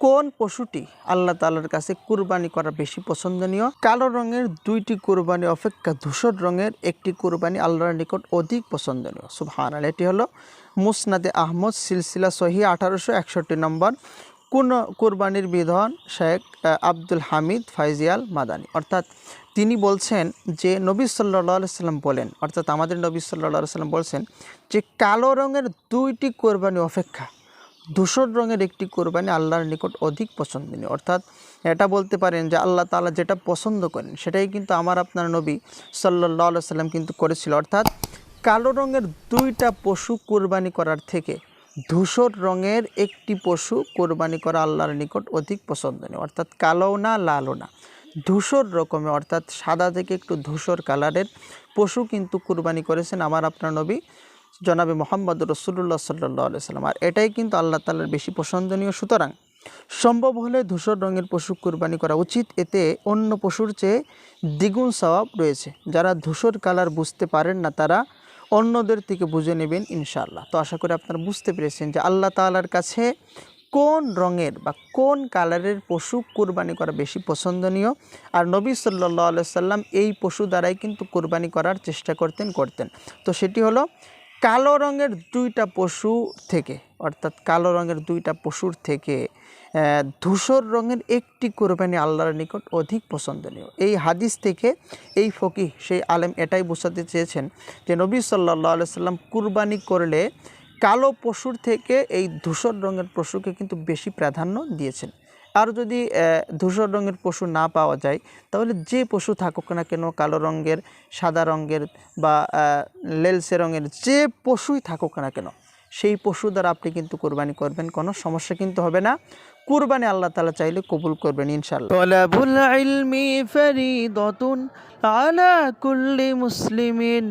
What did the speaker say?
কোন পশুটি আল্লাহ তাআলার কাছে কুরবানি করা বেশি পছন্দনীয়? কালো রঙের 2টি কুরবানি অপেক্ষা ধূসর রঙের একটি কুরবানি আল্লাহর নিকট অধিক পছন্দনীয়। সুবহানাল্লাহ। এটি হলো মুসনাদে আহমদ সিলসিলা সহি 1861 নম্বর কোন কুরবানির বিধান শেখ আব্দুল হামিদ ফাইজিয়াল মাদানী। অর্থাৎ তিনি বলছেন যে নবী সাল্লাল্লাহু আলাইহি সাল্লাম বলেন, অর্থাৎ আমাদের নবী সাল্লাল্লাহু আলাইহি সাল্লাম বলছেন যে কালো রঙের 2টি কুরবানি অপেক্ষা ধূসর রঙের একটি কোরবানি আল্লাহর নিকট অধিক পছন্দনীয়। অর্থাৎ এটা বলতে পারেন যে আল্লাহ তাআলা যেটা পছন্দ করেন সেটাই কিন্তু আমার আপনার নবী সাল্লাল্লাহু আলাইহি সাল্লাম কিন্তু করেছিল। অর্থাৎ কালো রঙের 2টা পশু কোরবানি করার থেকে ধূসর রঙের একটি পশু কোরবানি করা আল্লাহর নিকট অধিক পছন্দনীয়। অর্থাৎ কালোও না লালও না, ধূসর রকমের অর্থাৎ সাদা থেকে একটু ধূসর কালারের পশু কিন্তু কুরবানি করেছেন আমার আপনার নবী জনাবে মোহাম্মদ রসুল্লাহ সাল্লাল্লাহু আলাইহি সাল্লাম। আর এটাই কিন্তু আল্লাহ তাআলার বেশি পছন্দনীয়। সুতরাং সম্ভব হলে ধূসর রঙের পশু কুরবানি করা উচিত। এতে অন্য পশুর চেয়ে দ্বিগুণ সওয়াব রয়েছে। যারা ধূসর কালার বুঝতে পারেন না তারা অন্যদের থেকে বুঝে নেবেন ইনশাআল্লাহ। তো আশা করি আপনারা বুঝতে পেরেছেন যে আল্লাহ তাআলার কাছে কোন রঙের বা কোন কালারের পশু কুরবানি করা বেশি পছন্দনীয়। আর নবী সাল্লাল্লাহু আলাইহি সাল্লাম এই পশু দ্বারাই কিন্তু কুরবানি করার চেষ্টা করতেন। তো সেটি হলো কালো রঙের 2টা পশু থেকে, অর্থাৎ কালো রঙের 2টা পশুর থেকে ধূসর রঙের একটি কুরবানি আল্লাহর নিকট অধিক পছন্দনীয়। এই হাদিস থেকে এই ফকিহ সেই আলেম এটাই বোঝাতে চেয়েছেন যে নবী সাল্লাল্লাহু আলাইহি সাল্লাম কুরবানি করলে কালো পশুর থেকে এই ধূসর রঙের পশুকে কিন্তু বেশি প্রাধান্য দিয়েছেন। আর যদি ধূসর রঙের পশু না পাওয়া যায় তাহলে যে পশু থাকুক না কেন, কালো রঙের, সাদা রঙের বা লেলসে রঙের যে পশুই থাকুক না কেন, সেই পশু দ্বারা আপনি কিন্তু কুরবানি করবেন, কোনো সমস্যা কিন্তু হবে না। কুরবানি আল্লাহ তাআলা চাইলে কবুল করবেন ইনশাআল্লাহ। তলাবুল ইলমি ফরিদাতুন আলা কুল্লি মুসলিমিন।